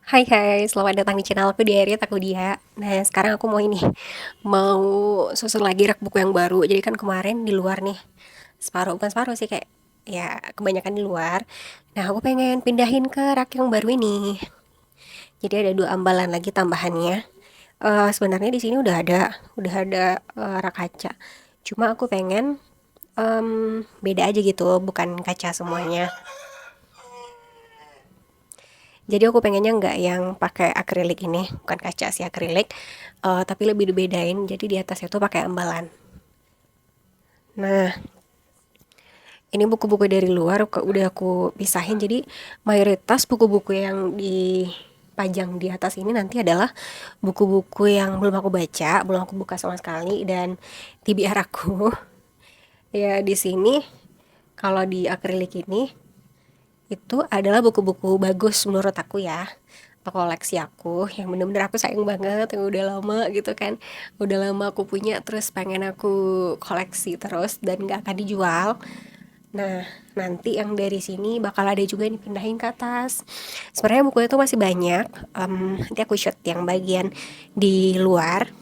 Hai hai, selamat datang di channel aku di Aries, aku Dia. Nah, sekarang aku mau mau susun lagi rak buku yang baru. Jadi kan kemarin di luar nih, bukan separuh sih kayak, ya kebanyakan di luar. Nah, aku pengen pindahin ke rak yang baru ini. Jadi ada dua ambalan lagi tambahannya. Sebenarnya di sini udah ada rak kaca. Cuma aku pengen beda aja gitu, bukan kaca semuanya. Jadi aku pengennya nggak yang pakai akrilik ini, bukan kaca sih akrilik, tapi lebih dibedain. Jadi di atasnya tuh pakai ambalan. Nah, ini buku-buku dari luar udah aku pisahin. Jadi mayoritas buku-buku yang dipajang di atas ini nanti adalah buku-buku yang belum aku baca, belum aku buka sama sekali dan TBR aku. Ya di sini kalau di akrilik ini itu adalah buku-buku bagus menurut aku ya, koleksi aku yang bener-bener aku sayang banget, yang udah lama gitu kan, udah lama aku punya terus pengen aku koleksi terus dan gak akan dijual. Nah, nanti yang dari sini bakal ada juga yang dipindahin ke atas. Sebenarnya buku itu masih banyak. Nanti aku shot yang bagian di luar.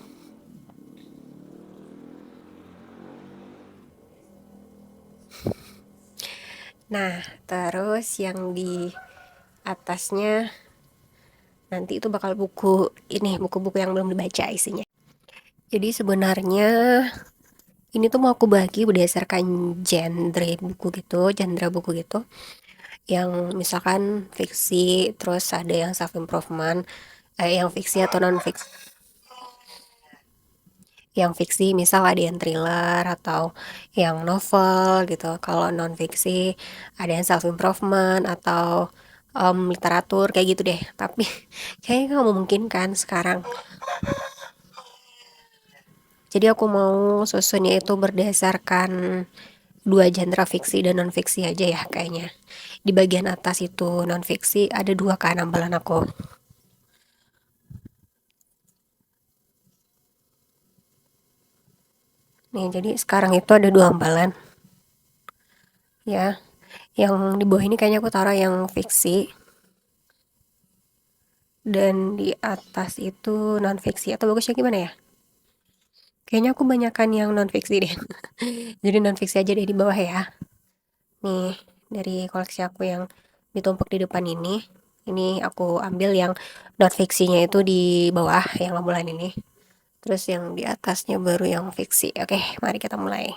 Nah, terus yang di atasnya nanti itu bakal buku-buku yang belum dibaca isinya. Jadi sebenarnya ini tuh mau aku bagi berdasarkan genre buku gitu. Yang misalkan fiksi, terus ada yang self improvement, yang fiksi atau non fiksi. Yang fiksi misal ada yang thriller atau yang novel gitu. Kalau non fiksi ada yang self improvement atau literatur kayak gitu deh. Tapi kayaknya nggak memungkinkan sekarang. Jadi aku mau susunnya itu berdasarkan dua genre fiksi dan non fiksi aja ya kayaknya. Di bagian atas itu non fiksi ada dua kan ambalan aku. Nih, jadi sekarang itu ada dua ambalan ya. Yang di bawah ini kayaknya aku taruh yang fiksi dan di atas itu non fiksi atau bagusnya gimana ya? Kayaknya aku banyakan yang non fiksi deh. Jadi non fiksi aja deh di bawah ya. Nih, dari koleksi aku yang ditumpuk di depan ini. Ini aku ambil yang non fiksinya itu di bawah yang ambulan ini. Terus yang di atasnya baru yang fiksi. Oke, mari kita mulai.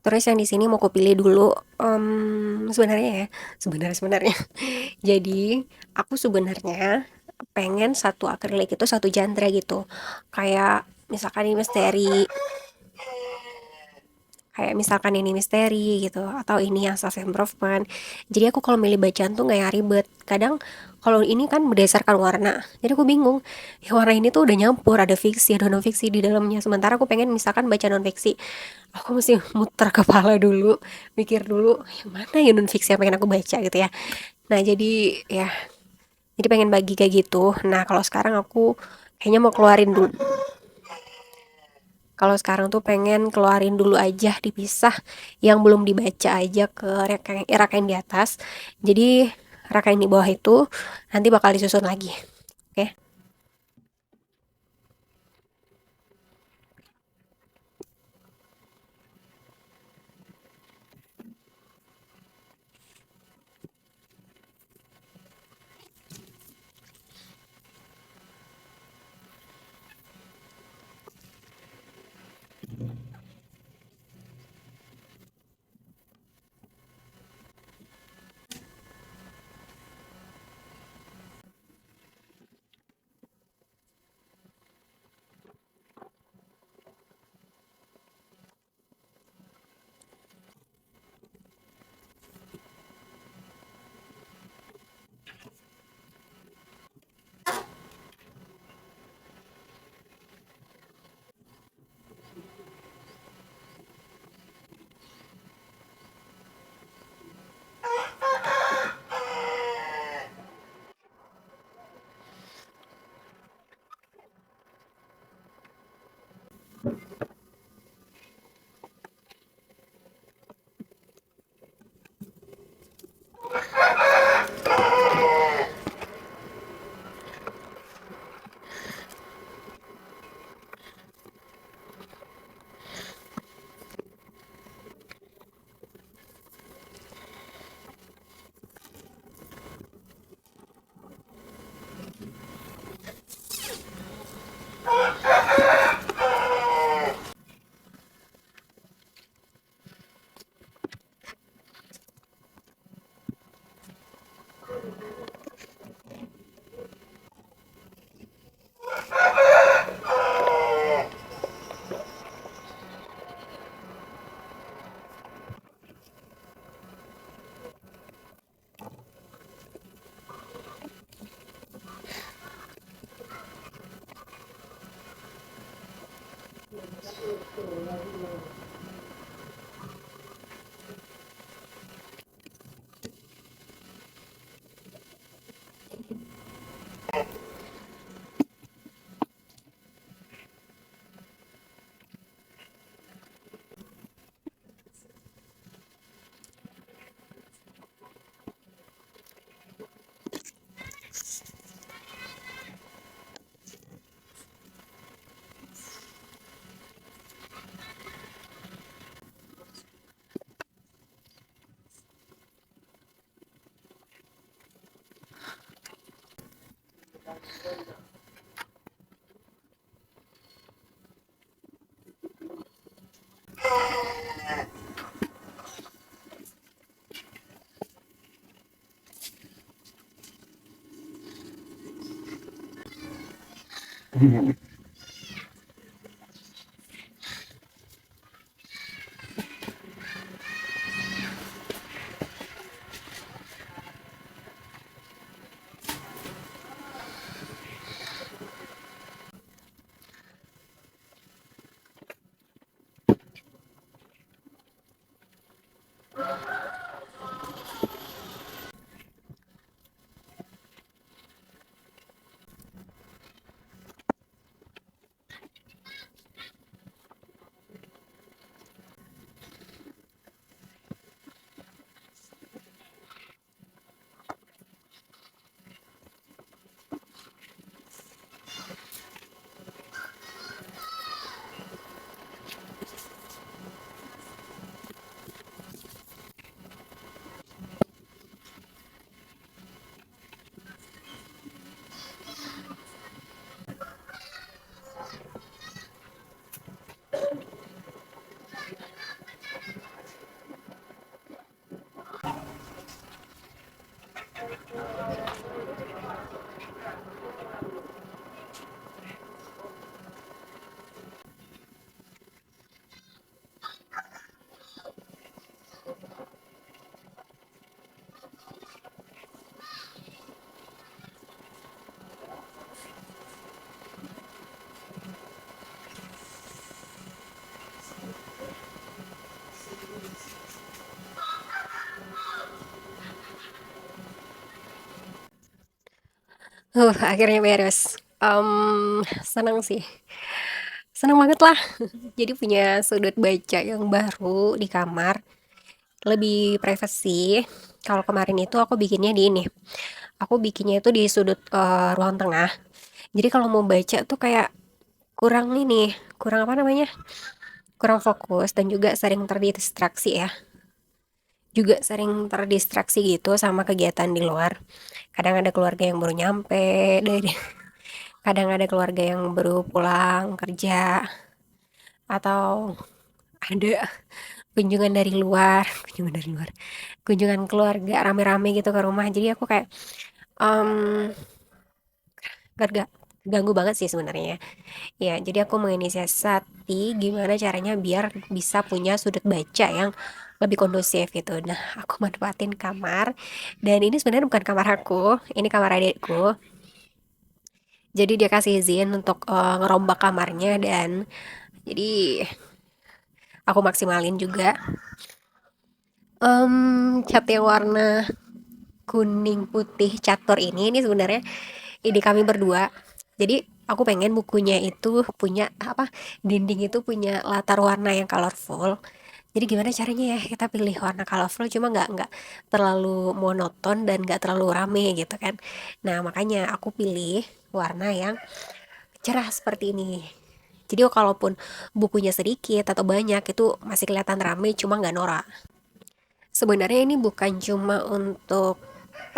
Terus yang di sini mau aku pilih dulu sebenarnya ya, sebenarnya. Jadi aku sebenarnya pengen satu akrilik itu satu genre gitu. Kayak misalkan ini misteri Kayak misalkan ini misteri gitu, atau ini yang self improvement. Jadi aku kalau milih bacaan tuh nggak yang ribet. Kadang kalau ini kan berdasarkan warna, jadi aku bingung. Ya warna ini tuh udah nyampur, ada fiksi, ada non fiksi di dalamnya. Sementara aku pengen misalkan baca non fiksi, aku mesti muter kepala dulu, mikir dulu yang mana ya non fiksi yang pengen aku baca gitu ya. Nah jadi pengen bagi kayak gitu. Nah kalau sekarang aku kayaknya mau keluarin dulu. Kalau sekarang tuh pengen keluarin dulu aja dipisah yang belum dibaca aja ke rak yang di atas. Jadi rak yang di bawah itu nanti bakal disusun lagi. Oke. Akhirnya beres. Senang sih. Senang banget lah. Jadi punya sudut baca yang baru di kamar. Lebih privacy. Kalau kemarin itu aku bikinnya di ini. Aku bikinnya itu di sudut ruang tengah. Jadi kalau mau baca tuh kayak kurang ini, kurang apa namanya? Kurang fokus dan juga sering terdistraksi ya. Juga sering terdistraksi gitu sama kegiatan di luar. Kadang ada keluarga yang baru nyampe dari kadang ada keluarga yang baru pulang kerja atau ada kunjungan dari luar, kunjungan keluarga rame-rame gitu ke rumah. Jadi aku kayak um, gak ganggu banget sih sebenarnya. Ya, jadi aku menginisiasi gimana caranya biar bisa punya sudut baca yang lebih kondusif gitu. Nah, aku manfaatin kamar dan ini sebenarnya bukan kamar aku, ini kamar adikku. Jadi dia kasih izin untuk ngerombak kamarnya dan jadi aku maksimalin juga. Cat yang warna kuning putih catur ini sebenarnya ide kami berdua. Jadi aku pengen bukunya itu punya apa, dinding itu punya latar warna yang colorful. Jadi gimana caranya ya kita pilih warna colorful cuma nggak terlalu monoton dan nggak terlalu rame gitu kan. Nah makanya aku pilih warna yang cerah seperti ini. Jadi kalaupun bukunya sedikit atau banyak itu masih kelihatan rame cuma nggak norak. Sebenarnya ini bukan cuma untuk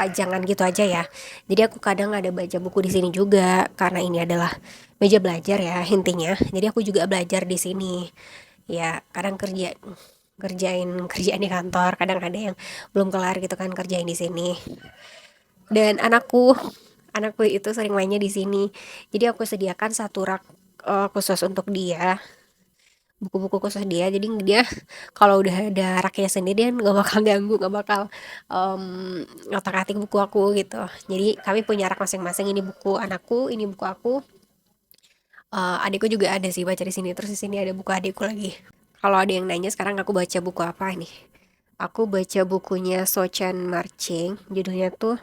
pajangan gitu aja ya. Jadi aku kadang ada baca buku di sini juga karena ini adalah meja belajar ya intinya. Jadi aku juga belajar di sini. Ya, kadang kerjain kerjaan di kantor, kadang ada yang belum kelar gitu kan kerjain di sini. Dan anakku itu sering mainnya di sini. Jadi aku sediakan satu rak khusus untuk dia, buku-buku khusus dia. Jadi dia kalau udah ada raknya sendiri dia nggak bakal ganggu, nggak bakal um, ngotak-atik buku aku gitu. Jadi kami punya rak masing-masing. Ini buku anakku, ini buku aku. Adikku juga ada sih baca di sini. Terus di sini ada buku adikku lagi. Kalau ada yang nanya sekarang aku baca buku apa nih? Aku baca bukunya Sochan Marching. Judulnya tuh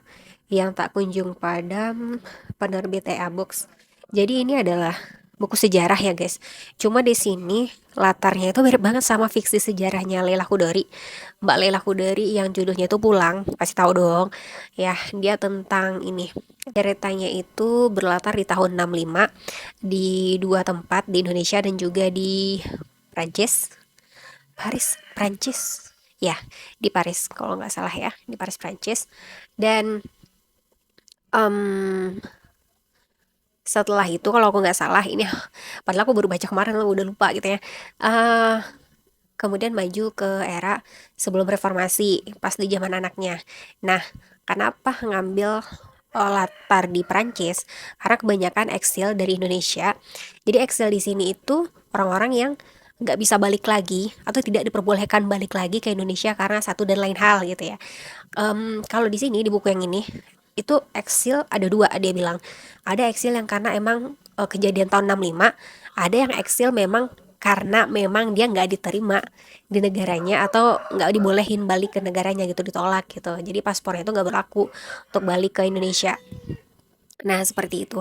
Yang Tak Kunjung Padam, penerbit EA Books. Jadi ini adalah buku sejarah ya guys. Cuma di sini latarnya itu mirip banget sama fiksi sejarahnya Leila Chudori. Mbak Leila Chudori yang judulnya itu Pulang, pasti tahu dong. Ya, dia tentang ini. Ceritanya itu berlatar di tahun 65 di dua tempat di Indonesia dan juga di Prancis. Paris, Prancis. Ya, di Paris kalau nggak salah ya, di Paris, Prancis. Dan em, setelah itu kalau aku nggak salah ini padahal aku baru baca kemarin udah lupa gitu ya. eh Kemudian maju ke era sebelum reformasi pas di zaman anaknya. Nah, kenapa ngambil latar di Prancis? Karena kebanyakan eksil dari Indonesia. Jadi eksil di sini itu orang-orang yang nggak bisa balik lagi atau tidak diperbolehkan balik lagi ke Indonesia karena satu dan lain hal gitu ya. Kalau di sini di buku yang ini itu eksil ada dua dia bilang. Ada eksil yang karena emang kejadian tahun 65, ada yang eksil memang karena memang dia nggak diterima di negaranya atau nggak dibolehin balik ke negaranya gitu, ditolak gitu. Jadi paspornya itu nggak berlaku untuk balik ke Indonesia. Nah seperti itu.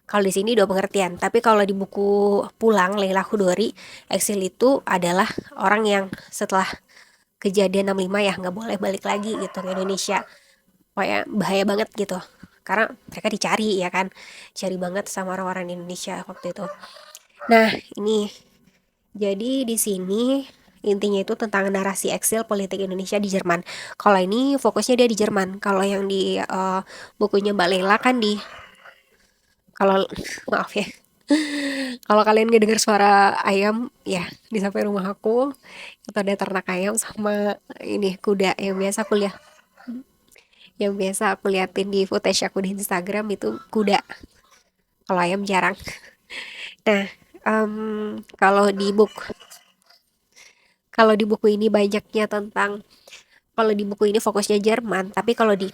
Kalau di sini dua pengertian. Tapi kalau di buku Pulang Leila Chudori, eksil itu adalah orang yang setelah kejadian 65 ya nggak boleh balik lagi gitu ke Indonesia. Pokoknya bahaya banget gitu. Karena mereka dicari ya kan. Cari banget sama orang-orang di Indonesia waktu itu. Nah, ini jadi di sini intinya itu tentang narasi eksil politik Indonesia di Jerman. Kalau ini fokusnya dia di Jerman. Kalau yang di bukunya Mbak Lela kan di kalau maaf ya. Kalau kalian nggak dengar suara ayam ya di samping rumah aku itu ada ternak ayam sama ini kuda yang biasa aku lihat, liatin di footage aku di Instagram itu kuda. Kalau ayam jarang. Nah, kalau di buku ini banyaknya tentang kalau di buku ini fokusnya Jerman, tapi kalau di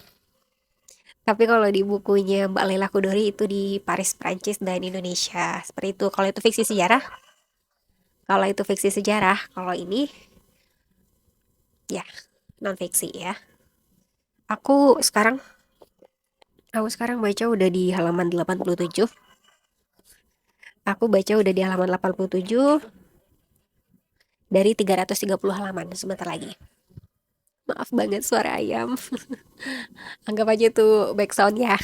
bukunya Mbak Lela Kudori itu di Paris, Prancis dan Indonesia. Seperti itu. Kalau itu fiksi sejarah, kalau ini ya non fiksi ya. Aku sekarang Aku sekarang baca udah di halaman 87. Aku baca udah di halaman 87 dari 330 halaman. Sebentar lagi. Maaf banget suara ayam. Anggap aja itu background ya.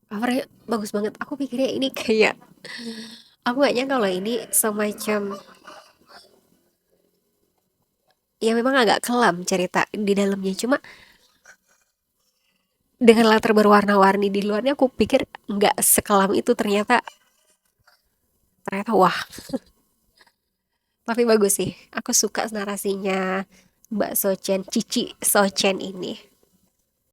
Covernya bagus banget. Aku pikirnya ini kayak, aku gak nyangka loh ini semacam, ya memang agak kelam cerita di dalamnya. Cuma dengan latar berwarna-warni di luarnya, aku pikir nggak sekelam itu. Ternyata wah. Tapi bagus sih. Aku suka narasinya Mbak Sochen, Cici Sochen ini.